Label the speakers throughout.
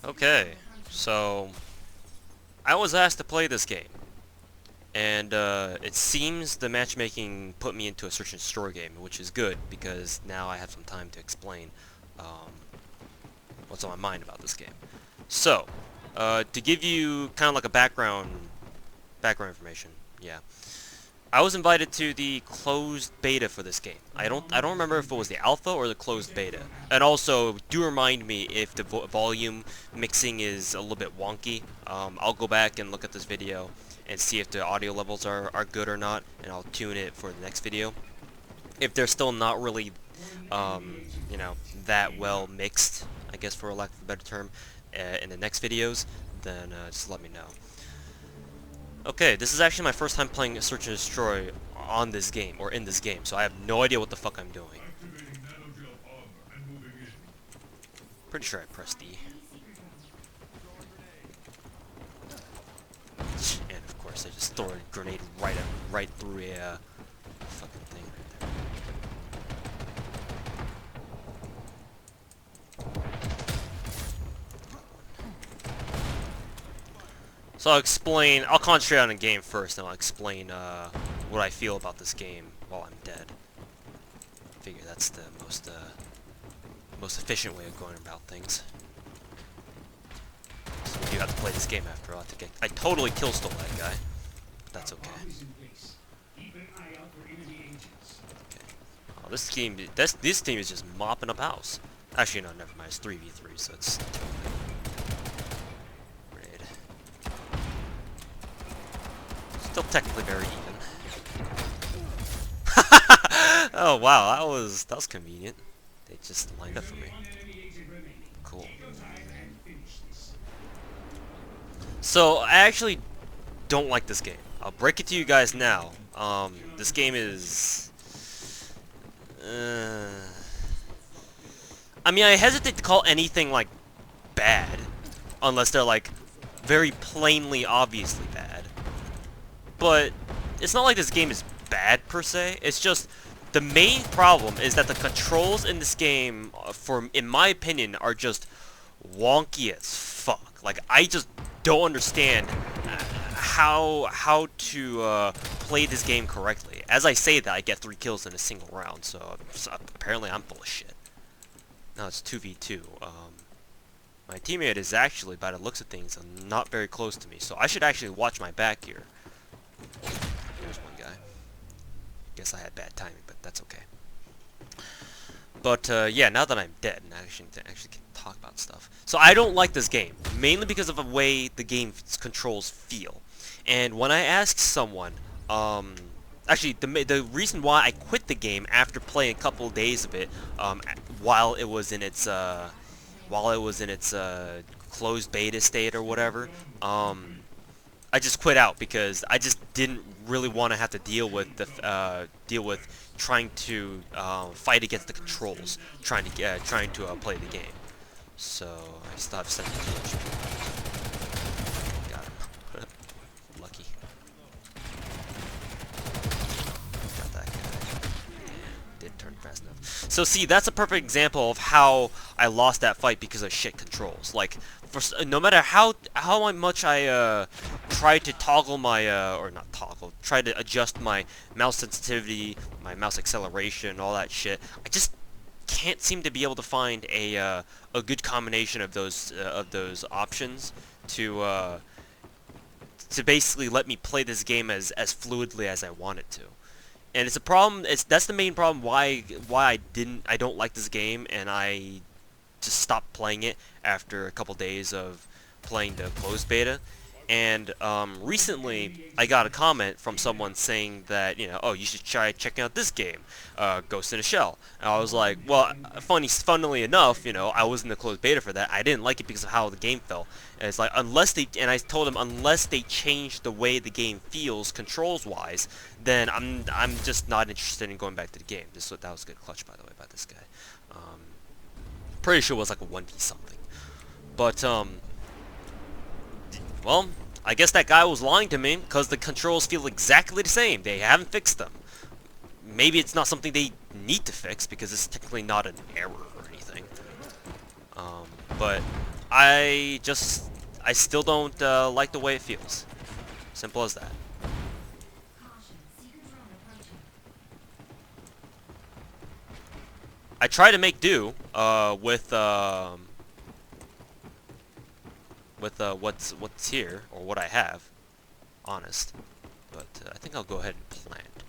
Speaker 1: Okay, so I was asked to play this game, and it seems the matchmaking put me into a search and destroy game, which is good because now I have some time to explain um, what's on my mind about this game. So, to give you kind of like a background information, yeah. I was invited to the closed beta for this game. I don't remember if it was the alpha or the closed beta. And also, do remind me if the volume mixing is a little bit wonky. I'll go back and look at this video and see if the audio levels are good or not, and I'll tune it for the next video. If they're still not really, you know, that well mixed, I guess for a lack of a better term, in the next videos, then just let me know. Okay, this is actually my first time playing Search and Destroy on this game, or in this game, so I have no idea what the fuck I'm doing. Pretty sure I pressed D. And of course I just throw a grenade right through a fucking thing right there. So I'll concentrate on the game first, and I'll explain what I feel about this game while I'm dead. I figure that's the most efficient way of going about things. So we do have to play this game after all. I totally kill stole that guy, but that's okay. Okay. Oh, this team is just mopping up house. Actually, no, never mind. It's 3v3, so it's grenade. Still technically very even. Oh wow, that was convenient. They just lined up for me. Cool. So I actually don't like this game. I'll break it to you guys now. This game is. I mean, I hesitate to call anything like bad, unless they're like very plainly, obviously bad. But it's not like this game is bad per se. It's just the main problem is that the controls in this game, in my opinion, are just wonky as fuck. Like I just don't understand how to play this game correctly. As I say that, I get 3 kills in a single round, so apparently I'm full of shit. Now it's 2v2. My teammate is actually, by the looks of things, not very close to me, so I should actually watch my back here. There's one guy. Guess I had bad timing, but that's okay. But yeah, now that I'm dead and I actually can talk about stuff. So I don't like this game, mainly because of the way the game's controls feel. And when I asked someone, actually the reason why I quit the game after playing a couple of days of it, while it was in its closed beta state or whatever, I just quit out because I just didn't really want to have to deal with trying to fight against the controls, trying to play the game. So I stopped sending too much. Got him. Lucky. Got that guy. Didn't turn fast enough. So see, that's a perfect example of how I lost that fight because of shit controls. Like, no matter how much I try to toggle my or not toggle, try to adjust my mouse sensitivity, my mouse acceleration, all that shit, I just can't seem to be able to find a good combination of those options to basically let me play this game as fluidly as I want it to. And it's a problem. That's the main problem why I don't like this game, and I just stopped playing it after a couple days of playing the closed beta. And recently, I got a comment from someone saying that, oh, you should try checking out this game, Ghost in a Shell. And I was like, well, funnily enough, I was in the closed beta for that. I didn't like it because of how the game felt. And it's like, and I told them, unless they change the way the game feels controls-wise, then I'm just not interested in going back to the game. That was a good clutch, by the way, by this guy. Pretty sure it was like a 1v something. But, well, I guess that guy was lying to me, because the controls feel exactly the same. They haven't fixed them. Maybe it's not something they need to fix, because it's technically not an error or anything. But I still don't like the way it feels. Simple as that. I try to make do with what's here or what I have, honest. But I think I'll go ahead and plant.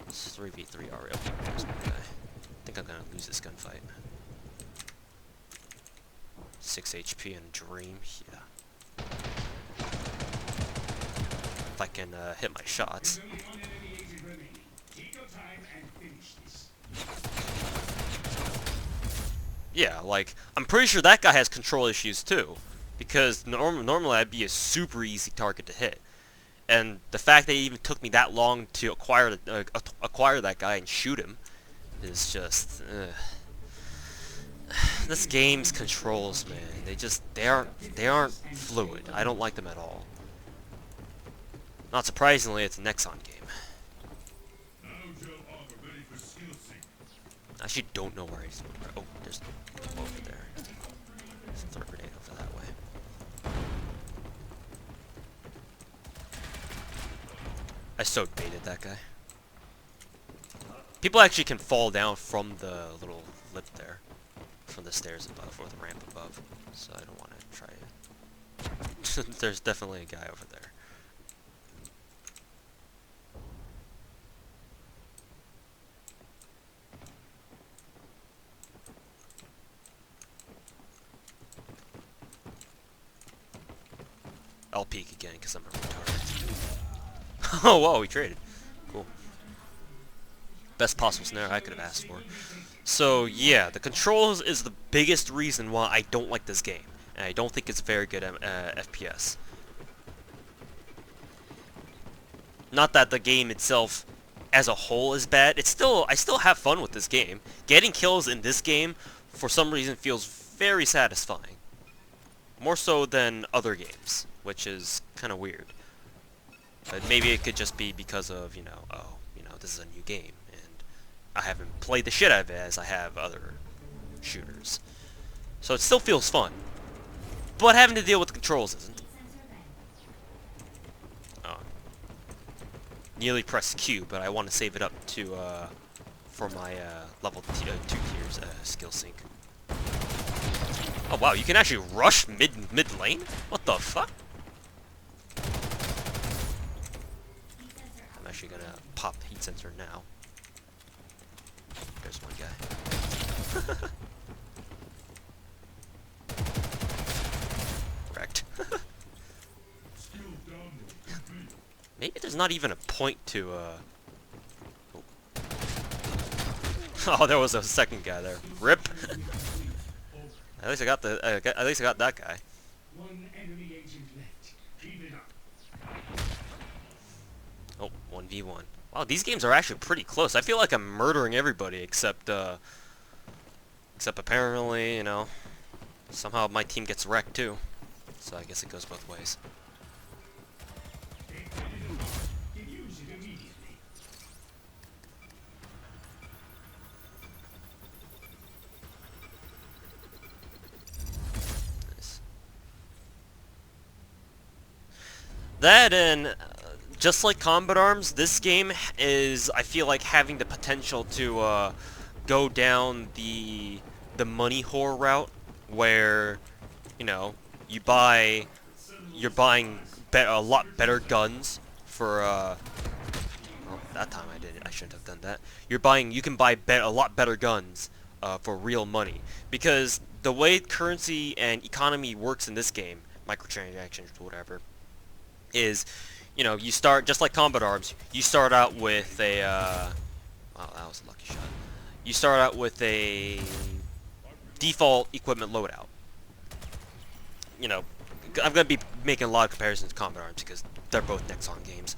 Speaker 1: It's 3v3 already. Okay, there's one guy. I think I'm gonna lose this gunfight. 6 HP and Dream, yeah. If I can hit my shots. Yeah, like, I'm pretty sure that guy has control issues too. Because normally I'd be a super easy target to hit. And the fact that it even took me that long to acquire that guy and shoot him is just... This game's controls, man. They aren't fluid. I don't like them at all. Not surprisingly, it's a Nexon game. I actually don't know where he's... Oh, there's over there. There's a throw grenade over that way. I so baited that guy. People actually can fall down from the little lip there. From the stairs above, or the ramp above. So I don't want to try it. There's definitely a guy over there. I'll peek again because I'm a retard. Oh, whoa, we traded. Cool. Best possible scenario I could have asked for. So, yeah, the controls is the biggest reason why I don't like this game. And I don't think it's very good FPS. Not that the game itself as a whole is bad. I still have fun with this game. Getting kills in this game, for some reason, feels very satisfying. More so than other games, which is kind of weird. But maybe it could just be because of, this is a new game, and I haven't played the shit out of it as I have other shooters. So it still feels fun. But having to deal with the controls isn't. Oh. Nearly pressed Q, but I want to save it up to, for my, level 2 tiers, skill sync. Oh wow, you can actually rush mid lane? What the fuck? I'm actually gonna pop the heat sensor now. There's one guy. Wrecked. Maybe there's not even a point to Oh, oh, there was a second guy there. Rip. At least I got the. At least I got that guy. One enemy agent left. Keep it up. Oh, 1v1. Wow, these games are actually pretty close. I feel like I'm murdering everybody except apparently, somehow my team gets wrecked too. So I guess it goes both ways. That and just like Combat Arms, this game is, I feel like, having the potential to go down the money whore route, where you're buying a lot better guns for well, that time I shouldn't have done that. You can buy a lot better guns for real money, because the way currency and economy works in this game, microtransactions or whatever, is, you start, just like Combat Arms, you start out with a, wow, that was a lucky shot. You start out with a default equipment loadout. I'm going to be making a lot of comparisons to Combat Arms because they're both Nexon games.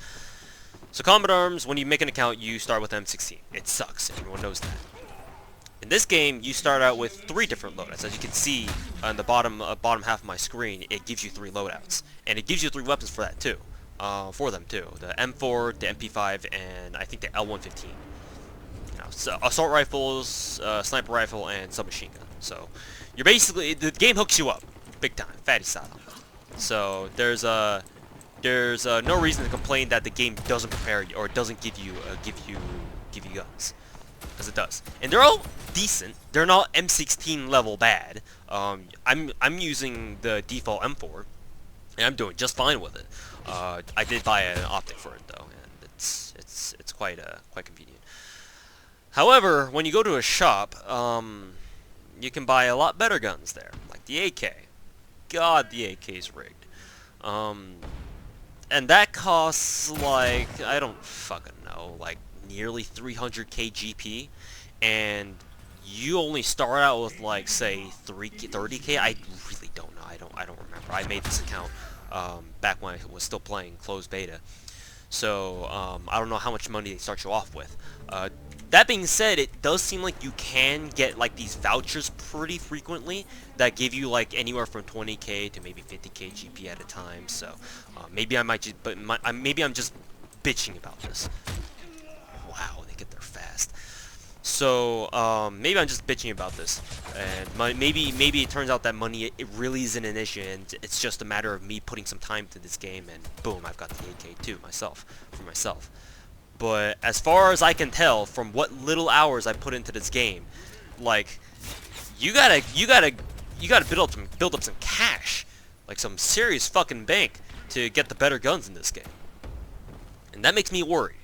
Speaker 1: So Combat Arms, when you make an account, you start with M16. It sucks, everyone knows that. In this game, you start out with 3 different loadouts. As you can see on the bottom half of my screen, it gives you 3 loadouts. And it gives you 3 weapons for that too. For them too. The M4, the MP5, and I think the L115. So assault rifles, sniper rifle, and submachine gun. So you're basically, the game hooks you up. big time, fatty style. So there's no reason to complain that the game doesn't prepare you or doesn't give you guns, because it does, and they're all decent. They're not M16 level bad. I'm using the default M4, and I'm doing just fine with it. I did buy an optic for it though, and it's quite convenient. However, when you go to a shop, you can buy a lot better guns there, like the AK. God, the AK's rigged. And that costs, like, I don't fucking know, like, nearly 300k GP, and you only start out with, like, say, 30k? I really don't know. I don't remember. I made this account, back when I was still playing closed beta. So, I don't know how much money they start you off with. That being said, it does seem like you can get like these vouchers pretty frequently that give you like anywhere from 20k to maybe 50k GP at a time. So maybe I might just, maybe I'm just bitching about this. Wow, they get there fast. So maybe I'm just bitching about this, and maybe it turns out that money it really isn't an issue, and it's just a matter of me putting some time to this game, and boom, I've got the AK too for myself. But as far as I can tell, from what little hours I put into this game, like you gotta build up some cash, like some serious fucking bank, to get the better guns in this game, and that makes me worried.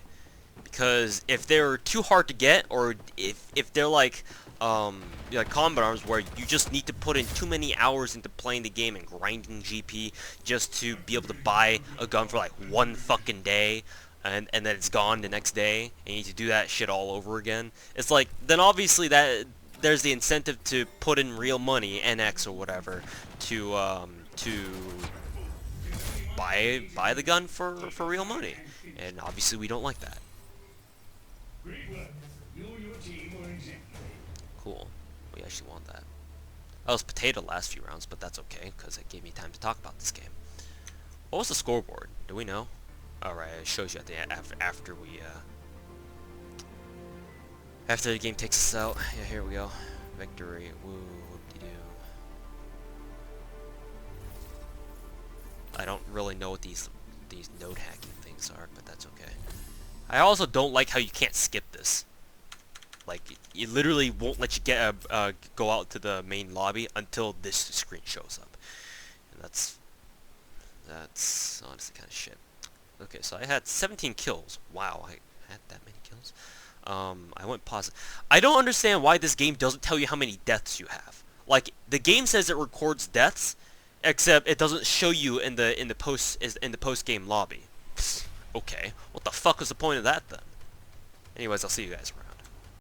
Speaker 1: Because if they're too hard to get, or if they're like combat arms where you just need to put in too many hours into playing the game and grinding GP just to be able to buy a gun for like one fucking day, and then it's gone the next day, and you need to do that shit all over again, it's like, then obviously that there's the incentive to put in real money, NX or whatever, to buy the gun for real money, and obviously we don't like that. Cool. We actually want that. I was potato last few rounds, but that's okay, because it gave me time to talk about this game. What was the scoreboard? Do we know? Alright, it shows you at the after the game takes us out. Yeah, here we go. Victory. Woo, whoop-de-doo. I don't really know what these node hacking things are, but that's okay. I also don't like how you can't skip this. Like, it literally won't let you get go out to the main lobby until this screen shows up, and that's honestly kind of shit. Okay, so I had 17 kills. Wow, I had that many kills. I went positive. I don't understand why this game doesn't tell you how many deaths you have. Like, the game says it records deaths, except it doesn't show you in the post game lobby. Psst, okay, what the fuck is the point of that then? Anyways, I'll see you guys around.